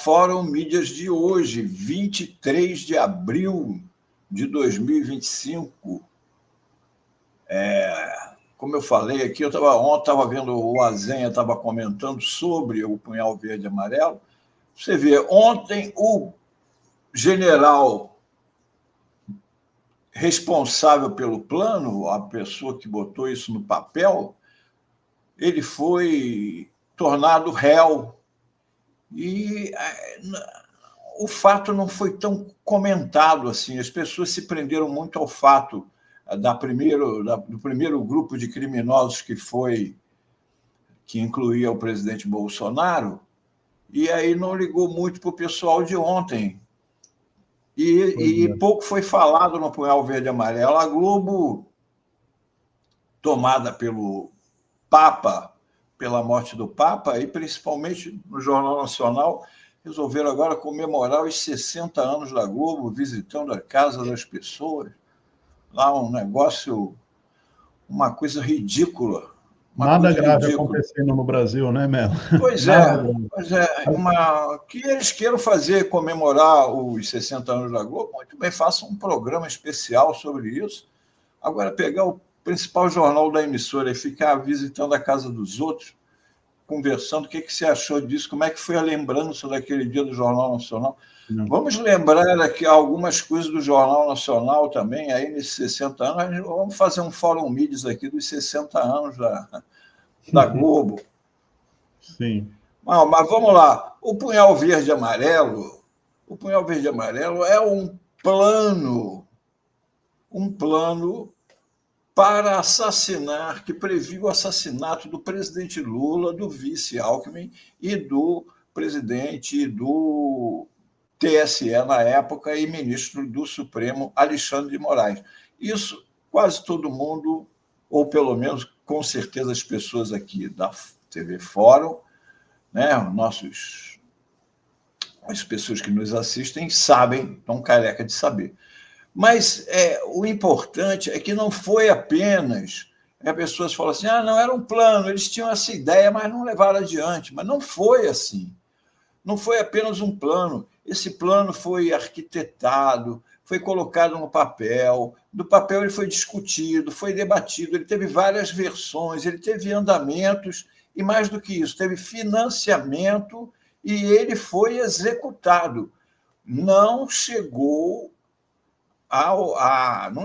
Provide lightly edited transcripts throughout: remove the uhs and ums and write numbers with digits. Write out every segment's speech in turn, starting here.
Fórum Mídias de hoje, 23 de abril de 2025. Como eu falei aqui, ontem estava vendo o Azenha, estava comentando sobre o punhal verde e amarelo. Você vê, ontem o general responsável pelo plano, a pessoa que botou isso no papel, ele foi tornado réu. E o fato não foi tão comentado assim. As pessoas se prenderam muito ao fato do primeiro grupo de criminosos que incluía o presidente Bolsonaro, e aí não ligou muito para o pessoal de ontem. E pouco foi falado no Punhal Verde e Amarelo. A Globo, tomada pelo Papa, pela morte do Papa, e principalmente no Jornal Nacional, resolveram agora comemorar os 60 anos da Globo, visitando a casa das pessoas. Lá um negócio, uma coisa ridícula. Nada grave acontecendo no Brasil, né, Melo? Pois é. Que eles queiram comemorar os 60 anos da Globo, muito bem, façam um programa especial sobre isso. Agora, pegar o principal jornal da emissora e ficar visitando a casa dos outros, conversando, o que você achou disso, como é que foi a lembrança daquele dia do Jornal Nacional. Não. Vamos lembrar aqui algumas coisas do Jornal Nacional também, aí nesses 60 anos, vamos fazer um Fórum Mídias aqui dos 60 anos da Globo. Sim. Mas vamos lá, o Punhal Verde e Amarelo é um plano para assassinar, que previu o assassinato do presidente Lula, do vice Alckmin e do presidente do TSE na época e ministro do Supremo, Alexandre de Moraes. Isso quase todo mundo, ou pelo menos com certeza as pessoas aqui da TV Fórum, né, as pessoas que nos assistem sabem, estão careca de saber. Mas o importante é que não foi apenas... As pessoas falam assim, não era um plano, eles tinham essa ideia, mas não levaram adiante. Mas não foi assim. Não foi apenas um plano. Esse plano foi arquitetado, foi colocado no papel. Do papel ele foi discutido, foi debatido, ele teve várias versões, ele teve andamentos e, mais do que isso, teve financiamento e ele foi executado. Não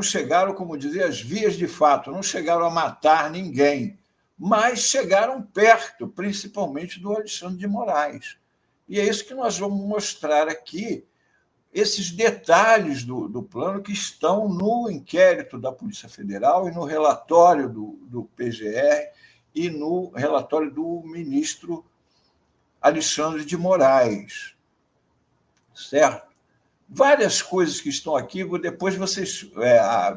chegaram, como dizia, às vias de fato, não chegaram a matar ninguém, mas chegaram perto, principalmente do Alexandre de Moraes. E é isso que nós vamos mostrar aqui, esses detalhes do plano que estão no inquérito da Polícia Federal e no relatório do PGR e no relatório do ministro Alexandre de Moraes. Certo? Várias coisas que estão aqui, depois vocês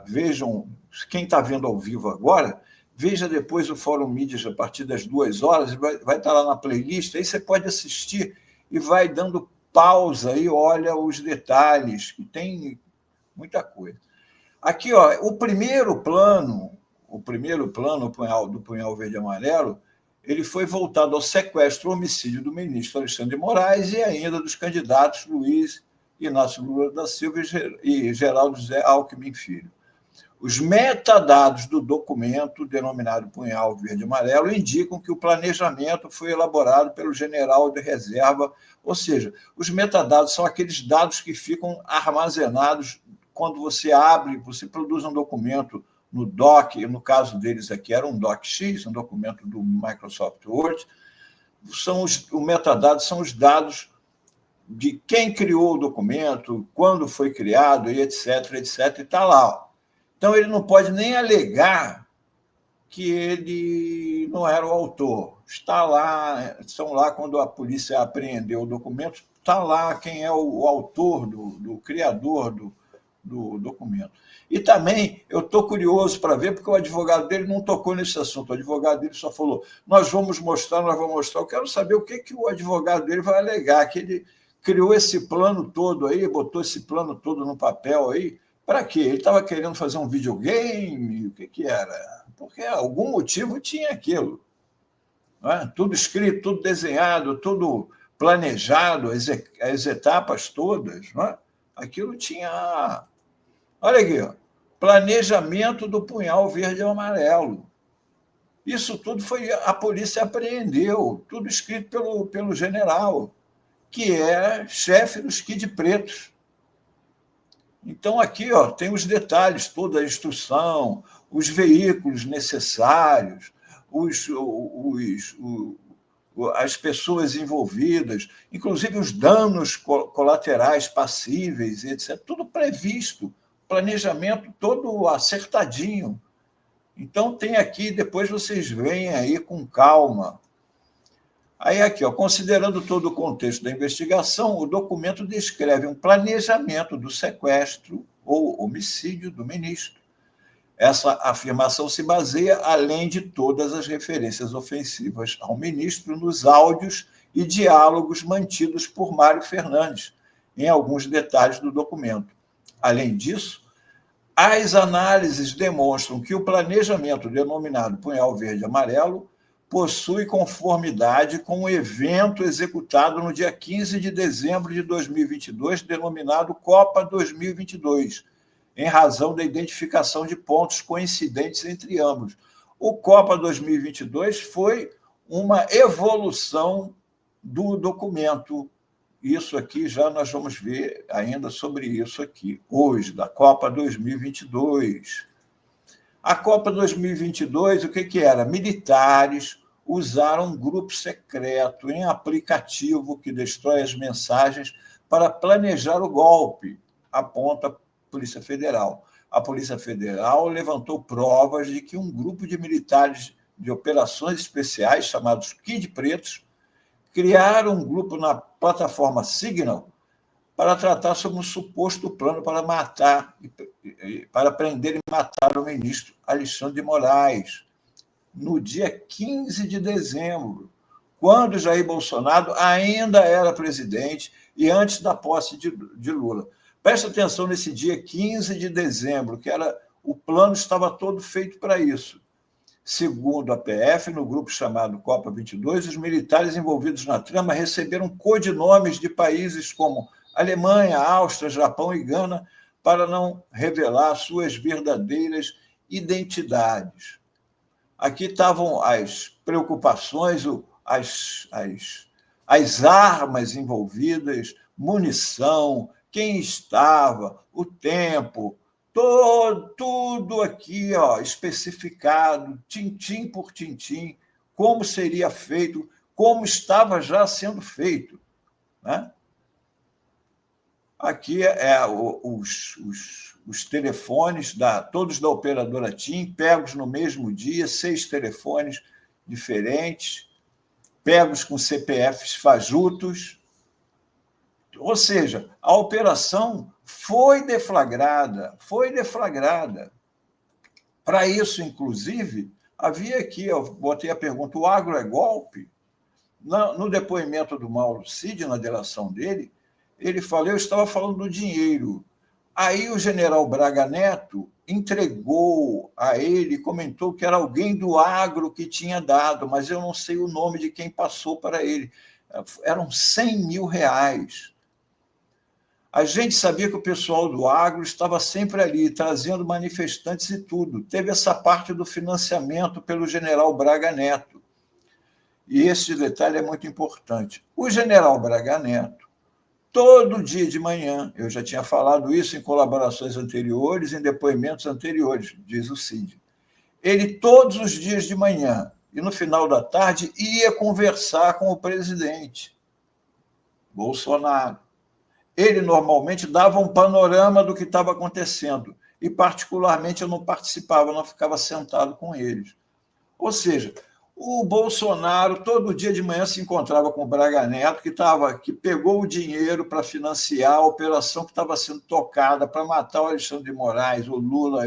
vejam, quem está vendo ao vivo agora, veja depois o Fórum Mídias a partir das 2h, vai estar lá na playlist, aí você pode assistir e vai dando pausa e olha os detalhes, que tem muita coisa. Aqui, o primeiro plano do Punhal Verde e Amarelo, ele foi voltado ao sequestro e homicídio do ministro Alexandre de Moraes e ainda dos candidatos Luiz Inácio Lula da Silva e Geraldo José Alckmin Filho. Os metadados do documento, denominado Punhal Verde e Amarelo, indicam que o planejamento foi elaborado pelo general de reserva, ou seja, os metadados são aqueles dados que ficam armazenados quando você produz um documento no doc, no caso deles aqui era um docx, um documento do Microsoft Word, os metadados são os dados de quem criou o documento, quando foi criado, e etc., etc., e está lá. Então, ele não pode nem alegar que ele não era o autor. Estão lá quando a polícia apreendeu o documento, está lá quem é o autor, do criador do documento. E também eu estou curioso para ver, porque o advogado dele não tocou nesse assunto. O advogado dele só falou, nós vamos mostrar. Eu quero saber o que o advogado dele vai alegar, que ele criou esse plano todo aí, botou esse plano todo no papel aí. Para quê? Ele estava querendo fazer um videogame? O que era? Porque algum motivo tinha aquilo. Não é? Tudo escrito, tudo desenhado, tudo planejado, as etapas todas, não é? Aquilo tinha... Olha aqui, ó, planejamento do punhal verde e amarelo. Isso tudo a polícia apreendeu, tudo escrito pelo general, que é chefe dos Kid Pretos. Então, aqui ó, tem os detalhes, toda a instrução, os veículos necessários, as pessoas envolvidas, inclusive os danos colaterais passíveis, etc. Tudo previsto, planejamento todo acertadinho. Então, tem aqui, depois vocês veem aí com calma. Aí, aqui, ó, considerando todo o contexto da investigação, o documento descreve um planejamento do sequestro ou homicídio do ministro. Essa afirmação se baseia, além de todas as referências ofensivas ao ministro, nos áudios e diálogos mantidos por Mário Fernandes, em alguns detalhes do documento. Além disso, as análises demonstram que o planejamento denominado Punhal Verde e Amarelo possui conformidade com o evento executado no dia 15 de dezembro de 2022, denominado Copa 2022, em razão da identificação de pontos coincidentes entre ambos. O Copa 2022 foi uma evolução do documento. Isso aqui já nós vamos ver ainda sobre isso aqui, hoje, da Copa 2022. A Copa 2022, o que era? Militares usaram um grupo secreto em aplicativo que destrói as mensagens para planejar o golpe, aponta a Polícia Federal. A Polícia Federal levantou provas de que um grupo de militares de operações especiais, chamados Kid Pretos, criaram um grupo na plataforma Signal para tratar sobre um suposto plano para matar, para prender e matar o ministro Alexandre de Moraes, no dia 15 de dezembro, quando Jair Bolsonaro ainda era presidente e antes da posse de Lula. Presta atenção nesse dia 15 de dezembro, que o plano estava todo feito para isso. Segundo a PF, no grupo chamado Copa 22, os militares envolvidos na trama receberam codinomes de países como Alemanha, Áustria, Japão e Gana para não revelar suas verdadeiras identidades. Aqui estavam as preocupações, as armas envolvidas, munição, quem estava, o tempo, tudo aqui ó, especificado, tintim por tintim, como seria feito, como estava já sendo feito, né? Aqui os telefones, todos da operadora TIM, pegos no mesmo dia, 6 telefones diferentes, pegos com CPFs fajutos. Ou seja, a operação foi deflagrada. Para isso, inclusive, havia aqui, eu botei a pergunta, o agro é golpe? No depoimento do Mauro Cid, na delação dele, ele falou, eu estava falando do dinheiro. Aí o general Braga Neto entregou a ele, comentou que era alguém do agro que tinha dado, mas eu não sei o nome de quem passou para ele. Eram 100 mil reais. A gente sabia que o pessoal do agro estava sempre ali, trazendo manifestantes e tudo. Teve essa parte do financiamento pelo general Braga Neto. E esse detalhe é muito importante. O general Braga Neto, todo dia de manhã, eu já tinha falado isso em colaborações anteriores, em depoimentos anteriores, diz o Cid. Ele, todos os dias de manhã e no final da tarde, ia conversar com o presidente Bolsonaro. Ele normalmente dava um panorama do que estava acontecendo e, particularmente, eu não participava, não ficava sentado com eles. Ou seja, o Bolsonaro, todo dia de manhã, se encontrava com o Braga Neto, que pegou o dinheiro para financiar a operação que estava sendo tocada para matar o Alexandre de Moraes, o Lula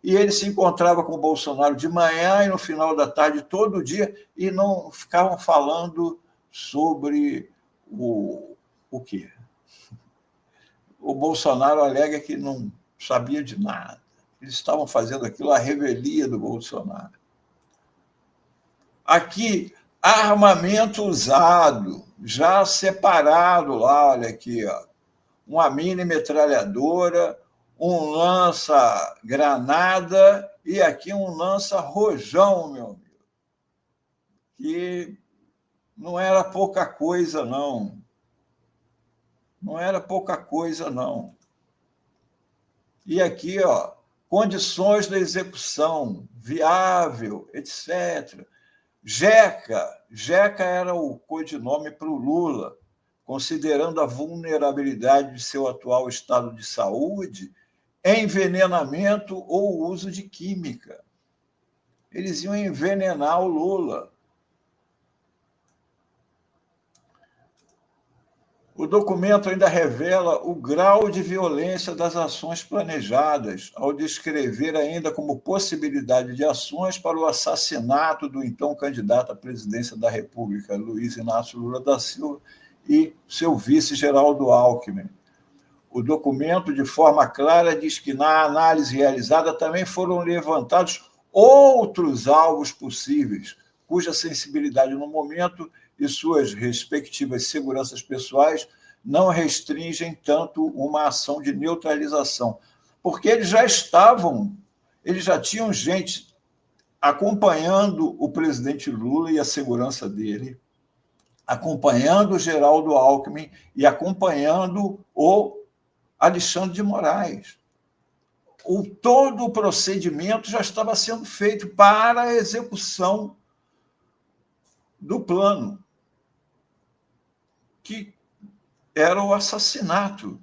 e ele se encontrava com o Bolsonaro de manhã e no final da tarde, todo dia, e não ficavam falando sobre o quê? O Bolsonaro alega que não sabia de nada. Eles estavam fazendo aquilo à revelia do Bolsonaro. Aqui, armamento usado já separado lá, olha aqui, ó, uma mini metralhadora, um lança-granada e aqui um lança-rojão, meu amigo. Que não era pouca coisa, não. Não era pouca coisa, não. E aqui, ó, condições da execução, viável, etc. Jeca era o codinome para o Lula, considerando a vulnerabilidade de seu atual estado de saúde, envenenamento ou uso de química. Eles iam envenenar o Lula. O documento ainda revela o grau de violência das ações planejadas, ao descrever ainda como possibilidade de ações para o assassinato do então candidato à presidência da República, Luiz Inácio Lula da Silva, e seu vice, Geraldo Alckmin. O documento, de forma clara, diz que, na análise realizada, também foram levantados outros alvos possíveis, cuja sensibilidade no momento e suas respectivas seguranças pessoais não restringem tanto uma ação de neutralização, porque eles já tinham gente acompanhando o presidente Lula e a segurança dele, acompanhando o Geraldo Alckmin e acompanhando o Alexandre de Moraes. Todo o procedimento já estava sendo feito para a execução do plano, que era o assassinato.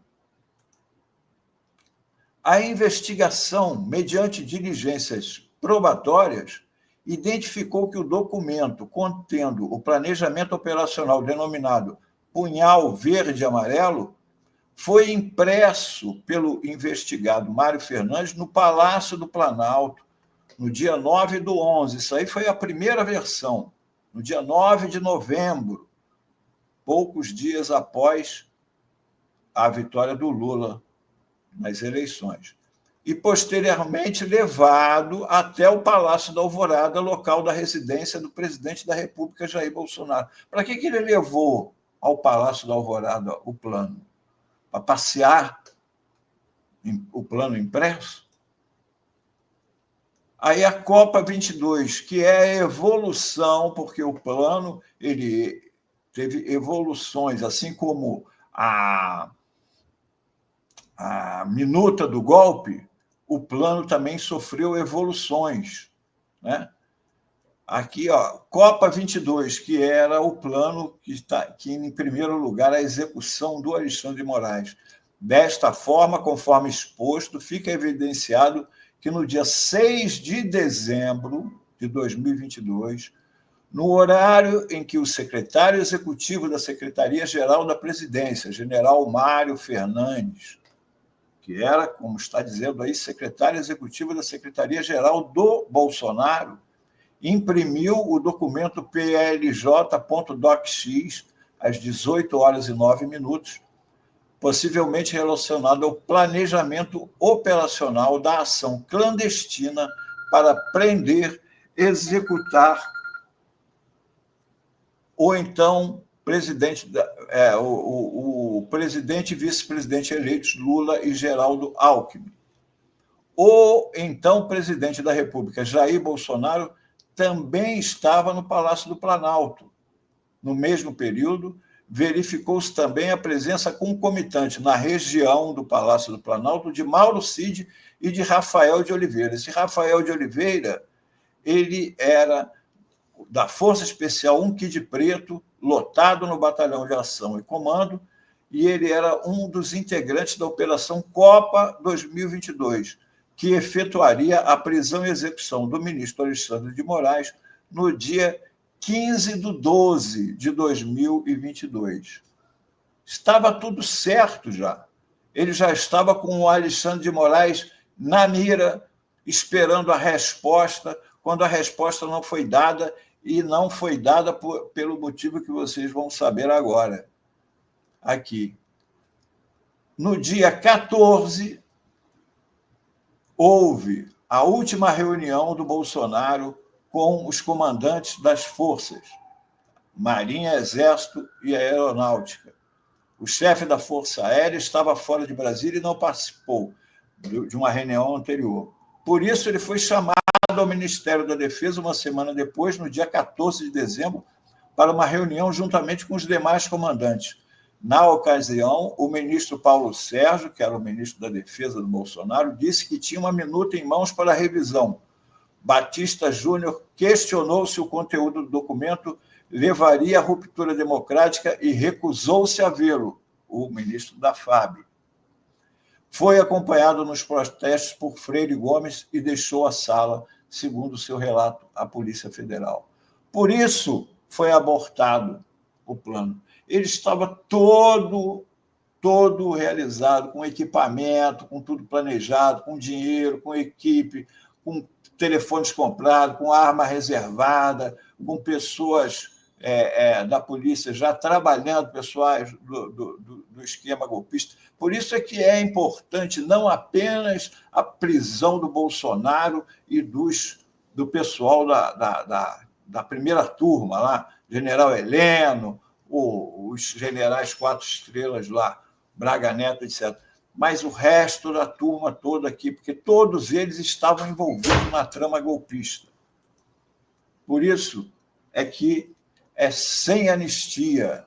A investigação, mediante diligências probatórias, identificou que o documento contendo o planejamento operacional denominado Punhal Verde e Amarelo foi impresso pelo investigado Mário Fernandes no Palácio do Planalto, no dia 9/11. Isso aí foi a primeira versão, no dia 9 de novembro, poucos dias após a vitória do Lula nas eleições. E, posteriormente, levado até o Palácio da Alvorada, local da residência do presidente da República, Jair Bolsonaro. Para que ele levou ao Palácio da Alvorada o plano? Para passear o plano impresso? Aí a Copa 22, que é a evolução, porque o plano ele teve evoluções, assim como a minuta do golpe, o plano também sofreu evoluções, né? Aqui, ó, Copa 22, que era o plano que em primeiro lugar, a execução do Alexandre de Moraes. Desta forma, conforme exposto, fica evidenciado que no dia 6 de dezembro de 2022, no horário em que o secretário executivo da Secretaria-Geral da Presidência, general Mário Fernandes, que era, como está dizendo aí, secretário executivo da Secretaria-Geral do Bolsonaro, imprimiu o documento PLJ.docx às 18h09, possivelmente relacionado ao planejamento operacional da ação clandestina para prender, executar ou então o presidente e vice-presidente eleitos Lula e Geraldo Alckmin. O então presidente da República, Jair Bolsonaro, também estava no Palácio do Planalto. No mesmo período, verificou-se também a presença concomitante na região do Palácio do Planalto de Mauro Cid e de Rafael de Oliveira. Esse Rafael de Oliveira, ele era da Força Especial 1 Kid Preto, lotado no Batalhão de Ação e Comando, e ele era um dos integrantes da Operação Copa 2022, que efetuaria a prisão e execução do ministro Alexandre de Moraes no dia 15/12 de 2022. Estava tudo certo já. Ele já estava com o Alexandre de Moraes na mira, esperando a resposta, quando a resposta não foi dada, e não foi dada pelo motivo que vocês vão saber agora. Aqui. No dia 14, houve a última reunião do Bolsonaro com os comandantes das forças, Marinha, Exército e Aeronáutica. O chefe da Força Aérea estava fora de Brasília e não participou de uma reunião anterior. Por isso, ele foi chamado ao Ministério da Defesa uma semana depois, no dia 14 de dezembro, para uma reunião juntamente com os demais comandantes. Na ocasião, o ministro Paulo Sérgio, que era o ministro da Defesa do Bolsonaro, disse que tinha uma minuta em mãos para a revisão. Batista Júnior questionou se o conteúdo do documento levaria à ruptura democrática e recusou-se a vê-lo, o ministro da FAB. Foi acompanhado nos protestos por Freire Gomes e deixou a sala, segundo seu relato à Polícia Federal. Por isso foi abortado o plano. Ele estava todo realizado, com equipamento, com tudo planejado, com dinheiro, com equipe, com telefones comprados, com arma reservada, com pessoas da polícia já trabalhando, pessoais do esquema golpista. Por isso é que é importante não apenas a prisão do Bolsonaro e do pessoal da primeira turma lá, general Heleno, os generais 4 estrelas lá, Braga Neto, etc., mas o resto da turma toda aqui, porque todos eles estavam envolvidos na trama golpista. Por isso é que é sem anistia.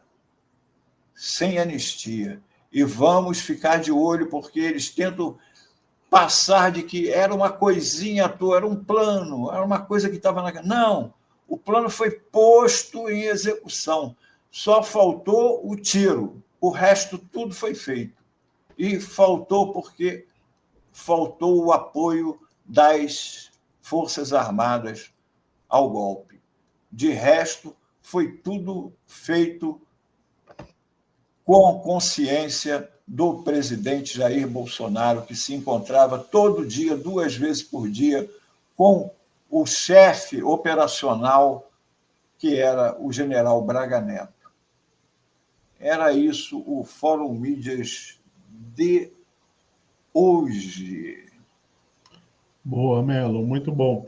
E vamos ficar de olho, porque eles tentam passar de que era uma coisinha à toa, era um plano, era uma coisa que estava na... Não, o plano foi posto em execução. Só faltou o tiro. O resto tudo foi feito. E faltou porque faltou o apoio das Forças Armadas ao golpe. De resto, foi tudo feito com consciência do presidente Jair Bolsonaro, que se encontrava todo dia, 2 vezes por dia, com o chefe operacional, que era o general Braga Neto. Era isso o Fórum Mídias de hoje. Boa, Melo, muito bom.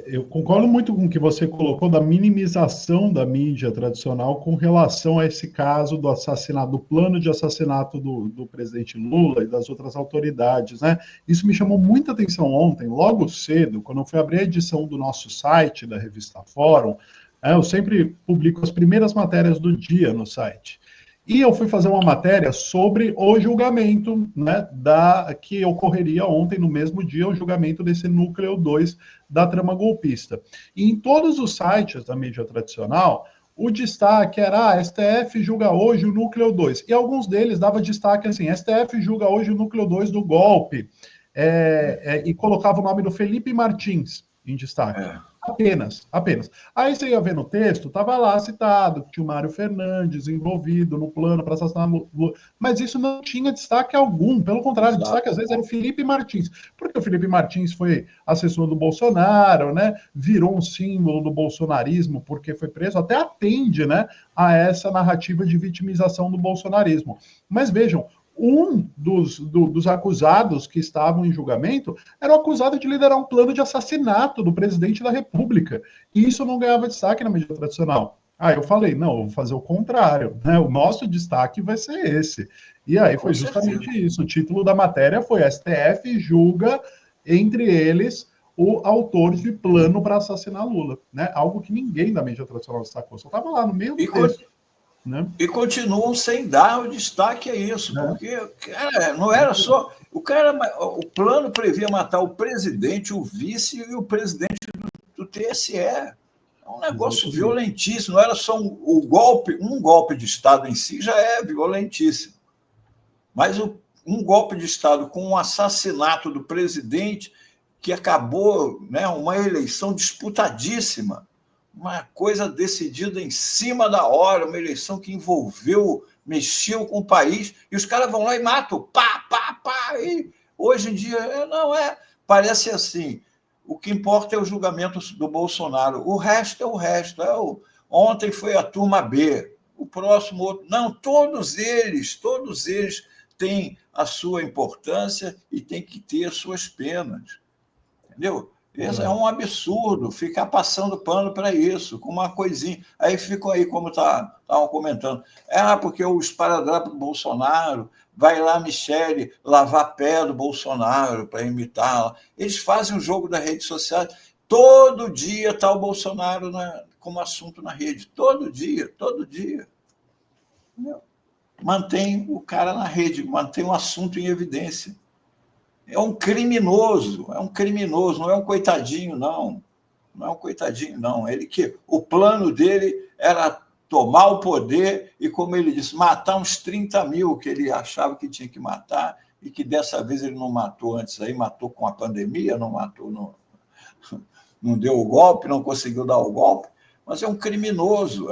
Eu concordo muito com o que você colocou da minimização da mídia tradicional com relação a esse caso do assassinato, do plano de assassinato do presidente Lula e das outras autoridades, né? Isso me chamou muita atenção ontem, logo cedo, quando eu fui abrir a edição do nosso site, da revista Fórum. Eu sempre publico as primeiras matérias do dia no site. E eu fui fazer uma matéria sobre o julgamento, né, que ocorreria ontem, no mesmo dia, o julgamento desse núcleo 2 da trama golpista. E em todos os sites da mídia tradicional, o destaque era STF julga hoje o núcleo 2. E alguns deles dava destaque assim, STF julga hoje o núcleo 2 do golpe. E colocava o nome do Felipe Martins em destaque. Apenas. Aí você ia ver no texto, estava lá citado que tinha o Mário Fernandes envolvido no plano para assassinar Lula, mas isso não tinha destaque algum, pelo contrário, o destaque às vezes era o Felipe Martins, porque o Felipe Martins foi assessor do Bolsonaro, né, virou um símbolo do bolsonarismo porque foi preso, até atende, né, a essa narrativa de vitimização do bolsonarismo. Mas vejam, um dos acusados que estavam em julgamento era o acusado de liderar um plano de assassinato do presidente da República. E isso não ganhava destaque na mídia tradicional. Aí eu falei, não, eu vou fazer o contrário, né? O nosso destaque vai ser esse. E aí foi justamente isso. O título da matéria foi STF julga, entre eles, o autor de plano para assassinar Lula. Né? Algo que ninguém da mídia tradicional destacou. Só estava lá no meio do texto. Né? E continuam sem dar o destaque a isso, porque cara, não era só. O plano previa matar o presidente, o vice e o presidente do TSE. É um negócio violentíssimo. Não era só um golpe de Estado em si já é violentíssimo. Mas um golpe de Estado com um assassinato do presidente que acabou, né, uma eleição disputadíssima. Uma coisa decidida em cima da hora, uma eleição que mexeu com o país, e os caras vão lá e matam, pá. E hoje em dia, parece assim, o que importa é o julgamento do Bolsonaro, o resto é o resto. Ontem foi a turma B, o próximo outro. Não, todos eles têm a sua importância e têm que ter as suas penas. Entendeu? Isso é um absurdo, ficar passando pano para isso, com uma coisinha. Aí ficam aí, como estavam comentando. Porque o esparadrapo do Bolsonaro, vai lá, Michele, lavar pé do Bolsonaro para imitá-la. Eles fazem o jogo das redes sociais. Todo dia está o Bolsonaro como assunto na rede. Todo dia, todo dia. Mantém o cara na rede, mantém o assunto em evidência. É um criminoso, não é um coitadinho, não. Não é um coitadinho, não. O plano dele era tomar o poder e, como ele disse, matar uns 30 mil que ele achava que tinha que matar e que dessa vez ele não matou antes aí, matou com a pandemia, não matou, não deu o golpe, não conseguiu dar o golpe, mas é um criminoso.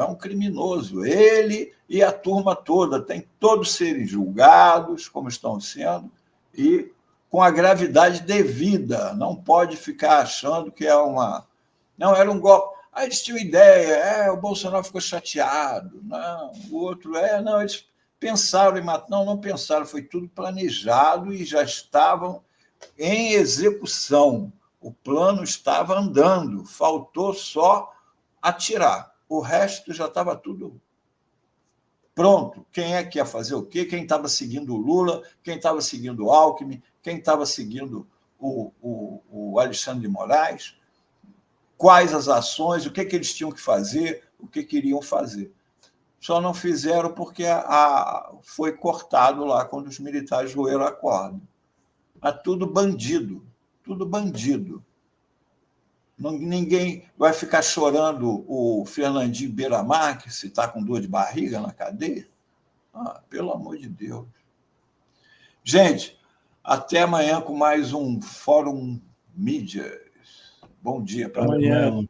Ele e a turma toda têm todos serem julgados, como estão sendo, e com a gravidade devida. Não pode ficar achando que não, era um golpe. Aí eles tinham ideia, o Bolsonaro ficou chateado. Não, o outro não, eles pensaram em matar. Não pensaram, foi tudo planejado e já estavam em execução. O plano estava andando, faltou só atirar. O resto já estava tudo pronto. Quem é que ia fazer o quê? Quem estava seguindo o Lula, quem estava seguindo o Alckmin, quem estava seguindo o Alexandre de Moraes, quais as ações, o que eles tinham que fazer, o que queriam fazer. Só não fizeram porque foi cortado lá quando os militares roeram a corda. Mas tudo bandido, tudo bandido. Ninguém vai ficar chorando o Fernandinho Beiramar, que se está com dor de barriga na cadeia. Pelo amor de Deus. Gente, até amanhã com mais um Fórum Mídias. Bom dia para amanhã.